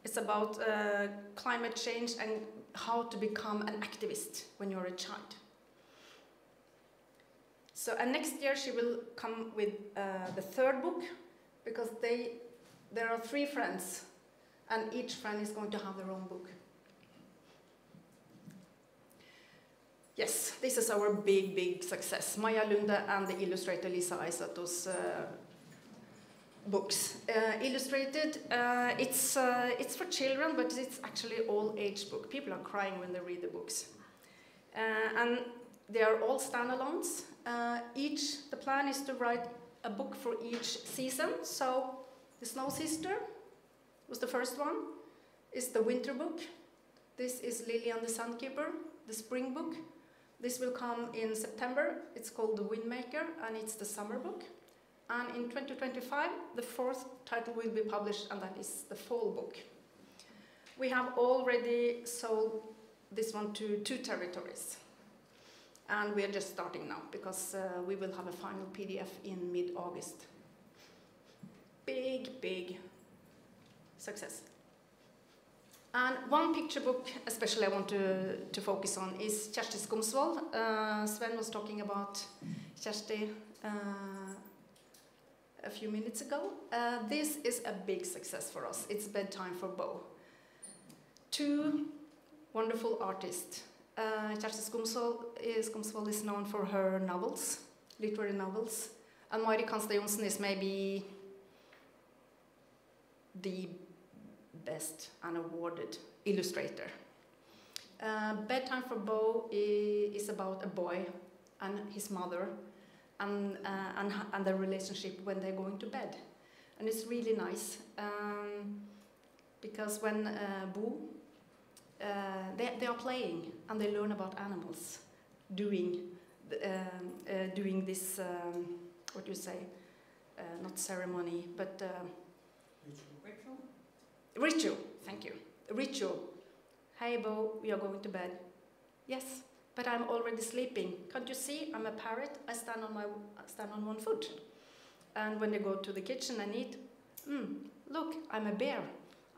It's about climate change and how to become an activist when you're a child. So, and next year she will come with the 3rd book, because there are 3 friends, and each friend is going to have their own book. Yes, this is our big, big success. Maja Lunde and the illustrator Lisa Aisato's books. Illustrated, it's for children, but it's actually all age book. People are crying when they read the books. And they are all standalones. The plan is to write a book for each season. So the Snow Sister was the first one. It's the winter book. This is Lily and the Sandkeeper, the spring book. This will come in September. It's called The Windmaker, and it's the summer book. And in 2025, the 4th title will be published, and that is the fall book. We have already sold this one to 2 territories. And we are just starting now, because we will have a final PDF in mid-August. Big, big success. And one picture book, especially I want to focus on, is Kjersti Skomsvold. Sven was talking about Kjersti a few minutes ago. This is a big success for us. It's Bedtime for Bo. 2 wonderful artists. Kjersti Skomsvold is known for her novels, literary novels. And Mari Kanstad Johnsen is maybe the best and awarded illustrator. Bedtime for Bo is about a boy and his mother and their relationship when they're going to bed. And it's really nice because when Bo, they are playing and they learn about animals doing this, what do you say, not ceremony, but ritual, thank you. Ritual. Hey Bo, we are going to bed. Yes, but I'm already sleeping. Can't you see? I'm a parrot. I stand on 1 foot. And when they go to the kitchen and eat, look, I'm a bear.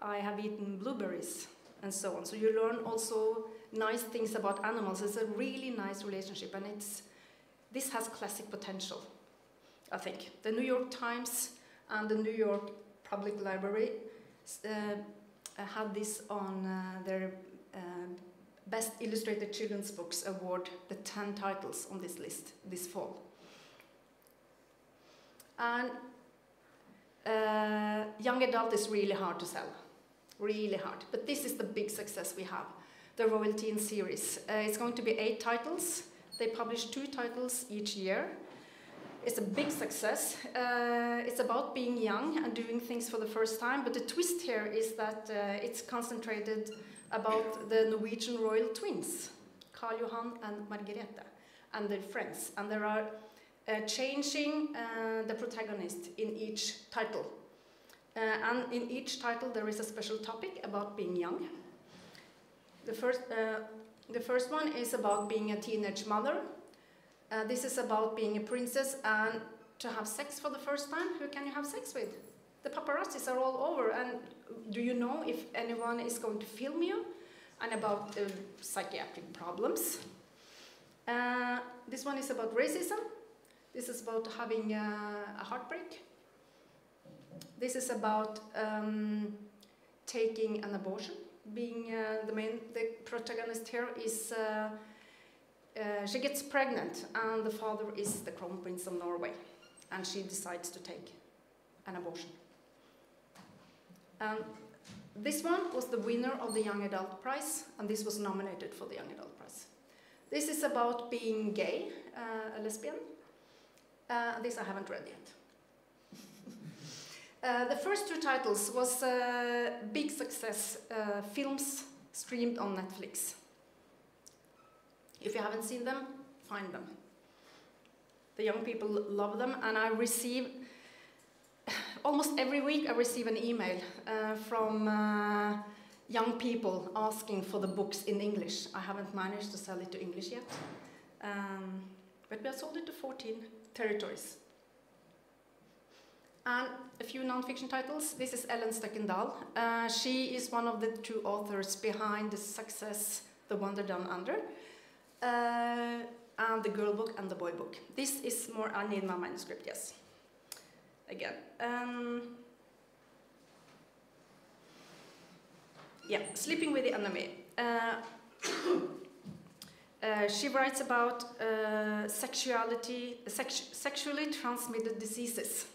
I have eaten blueberries, and so on. So you learn also nice things about animals. It's a really nice relationship, and this has classic potential, I think. The New York Times and the New York Public Library had this on their Best Illustrated Children's Books Award, the 10 titles on this list this fall. And young adult is really hard to sell, really hard. But this is the big success we have, the Royal Teen series. It's going to be 8 titles. They publish 2 titles each year. It's a big success. It's about being young and doing things for the first time, but the twist here is that it's concentrated about the Norwegian royal twins, Karl Johan and Margrethe, and their friends. And there are changing the protagonist in each title. And in each title there is a special topic about being young. The first one is about being a teenage mother. This is about being a princess and to have sex for the first time. Who can you have sex with? The paparazzis are all over, and do you know if anyone is going to film you? And about psychiatric problems. This one is about racism. This is about having a heartbreak. This is about taking an abortion. Being the protagonist here is she gets pregnant, and the father is the Crown Prince of Norway, and she decides to take an abortion. This one was the winner of the Young Adult Prize, and this was nominated for the Young Adult Prize. This is about being gay, a lesbian. This I haven't read yet. The first 2 titles was a big success, films streamed on Netflix. If you haven't seen them, find them. The young people love them, and I receive, almost every week I receive an email from young people asking for the books in English. I haven't managed to sell it to English yet, but we have sold it to 14 territories. And a few non-fiction titles. This is Ellen Støkkendal. She is one of the 2 authors behind the success, The Wonder Down Under, and the girl book and the boy book. This is more, I need my manuscript, yes. Again. Yeah, Sleeping with the Enemy. She writes about sexually transmitted diseases.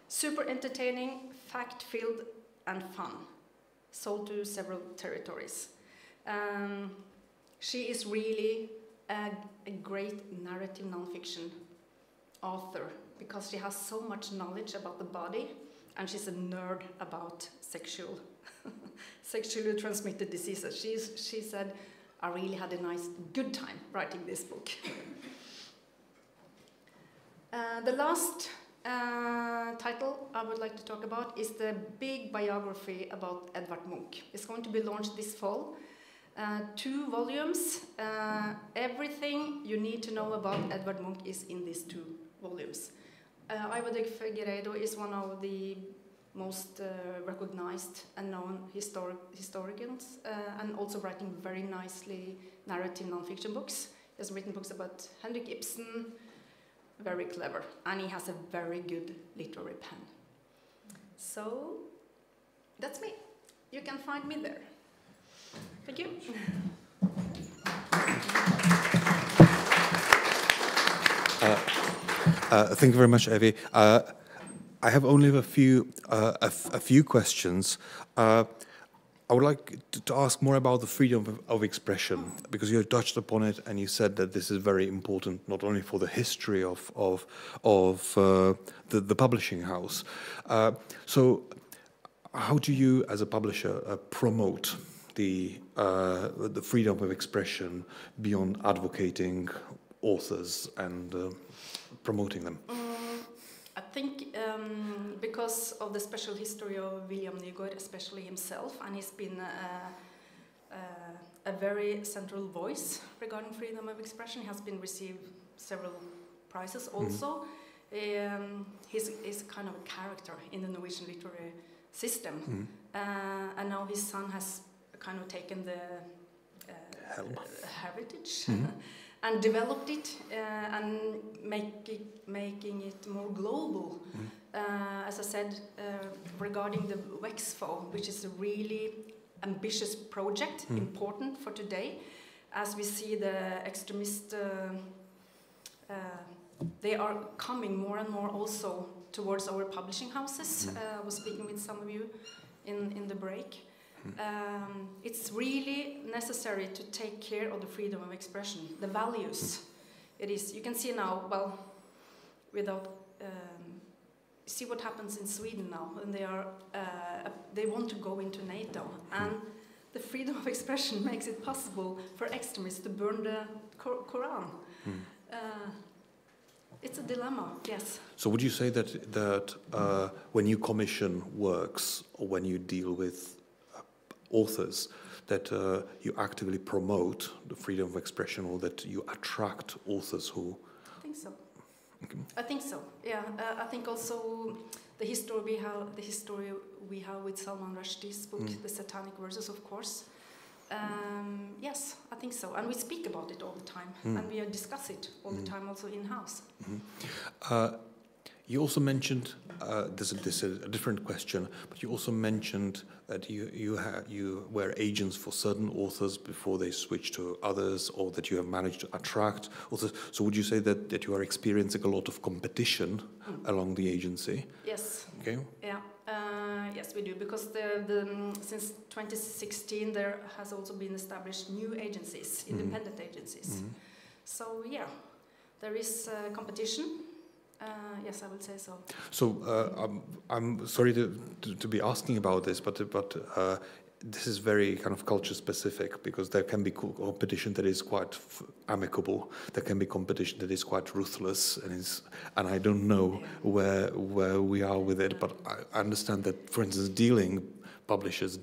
Super entertaining, fact-filled, and fun. Sold to several territories. She is really a great narrative nonfiction author because she has so much knowledge about the body, and she's a nerd about sexually transmitted diseases. She said, I really had a good time writing this book. The last title I would like to talk about is the big biography about Edvard Munch. It's going to be launched this fall. 2 volumes. Everything you need to know about Edvard Munch is in these 2 volumes. Ivar Figueiredo is one of the most recognized and known historians, and also writing very nicely narrative non-fiction books. He has written books about Henrik Ibsen, very clever, and he has a very good literary pen. So that's me. You can find me there. Thank you. Thank you very much, Evie. I have only a few questions. I would like to ask more about the freedom of expression, because you touched upon it and you said that this is very important not only for the history of the publishing house. So how do you, as a publisher, promote the freedom of expression beyond advocating authors and promoting them? I think because of the special history of William Nygaard, especially himself, and he's been a very central voice regarding freedom of expression. He has been received several prizes also. He's kind of a character in the Norwegian literary system. And now his son has kind of taken the heritage and developed it and making it more global. As I said, regarding the Wexfo, which is a really ambitious project, important for today, as we see the extremists, they are coming more and more also towards our publishing houses. I was speaking with some of you in the break. It's really necessary to take care of the freedom of expression, the values. It is. You can see now, well, without see what happens in Sweden now, and they want to go into NATO, and the freedom of expression makes it possible for extremists to burn the Quran. It's a dilemma, yes. So would you say that when you commission works or when you deal with authors, that you actively promote the freedom of expression, or that you attract authors who... I think so. Okay. I think so, yeah. I think also the history we have with Salman Rushdie's book, The Satanic Verses, of course. Yes, I think so. And we speak about it all the time, and we discuss it all the time also in-house. You also mentioned, this is a different question, but you also mentioned that you were agents for certain authors before they switched to others, or that you have managed to attract authors. So would you say that you are experiencing a lot of competition along the agency? Yes. Okay. Yeah. Yes, we do, because since 2016 there has also been established new agencies, independent agencies. So yeah, there is competition. Yes, I would say so. So I'm sorry to be asking about this, but this is very kind of culture specific, because there can be competition that is quite amicable. There can be competition that is quite ruthless, and I don't know where we are with it. But I understand that, for instance, publishers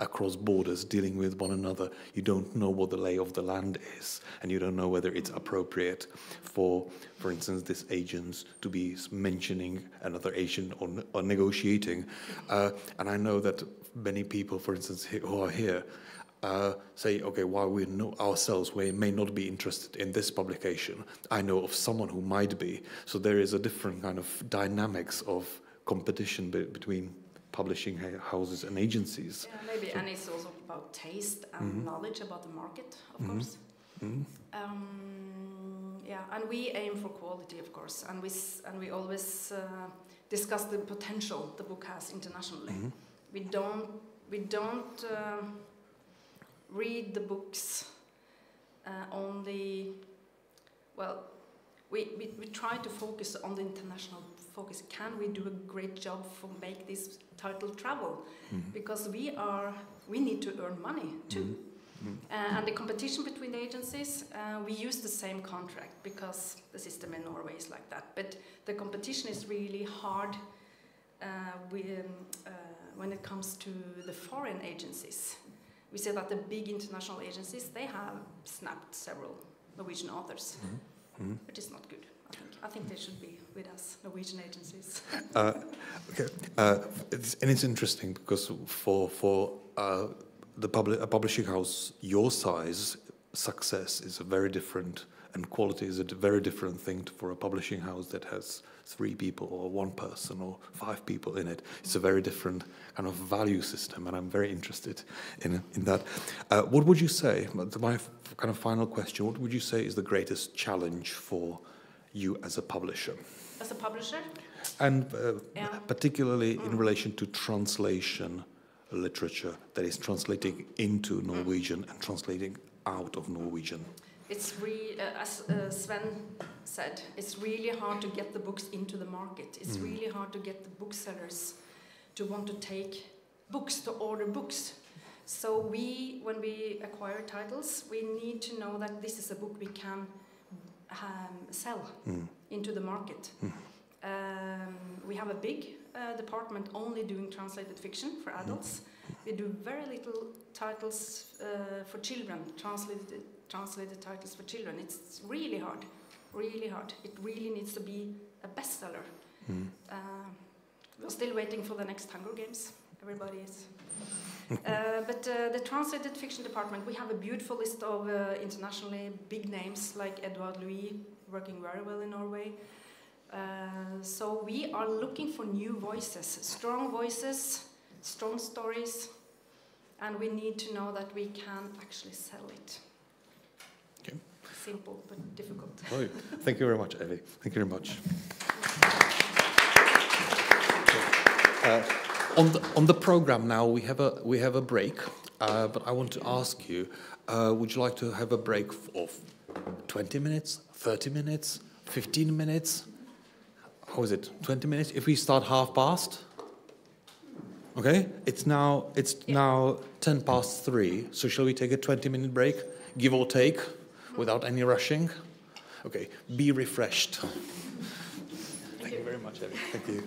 across borders dealing with one another, you don't know what the lay of the land is, and you don't know whether it's appropriate for instance, this agent to be mentioning another agent or negotiating. And I know that many people, for instance, who are here, say, okay, while we know ourselves, we may not be interested in this publication, I know of someone who might be. So there is a different kind of dynamics of competition between publishing houses and agencies. Yeah, maybe, and it's also about taste and knowledge about the market, of course. Yeah, and we aim for quality, of course, and we always discuss the potential the book has internationally. We don't read the books only. Well, we try to focus on the international focus. Can we do a great job for make this title travel? Because we need to earn money too. And the competition between the agencies, we use the same contract because the system in Norway is like that. But the competition is really hard when it comes to the foreign agencies. we see that the big international agencies, they have snapped several Norwegian authors, which is not good. I think they should be with us, Norwegian agencies. Okay, and it's interesting because for a publishing house your size, success is a very different, and quality is a very different thing for a publishing house that has 3 people or 1 person or 5 people in it. It's a very different kind of value system, and I'm very interested in that. What would you say, my kind of final question, what would you say is the greatest challenge for you as a publisher? As a publisher? And particularly in relation to translation literature, that is translating into Norwegian and translating out of Norwegian. It's as Sven said, it's really hard to get the books into the market. It's really hard to get the booksellers to want to take books, to order books. So when we acquire titles, we need to know that this is a book we can sell into the market. We have a big department only doing translated fiction for adults. We do very little titles for children, translated titles for children. It's really hard, really hard. It really needs to be a bestseller. We're still waiting for the next Hunger Games. Everybody is. But the translated fiction department, we have a beautiful list of internationally big names like Edouard Louis, working very well in Norway. So we are looking for new voices, strong stories, and we need to know that we can actually sell it. Okay. Simple but difficult. Oh, thank you very much, Evie. Thank you very much. On the program now, we have a break, but I want to ask you: would you like to have a break of 20 minutes, 30 minutes, 15 minutes? How is it? 20 minutes? If we start 3:30. Okay, it's now 3:10. So shall we take a 20-minute break, give or take, without any rushing? Okay, be refreshed. Thank you very much, Evie. Thank you.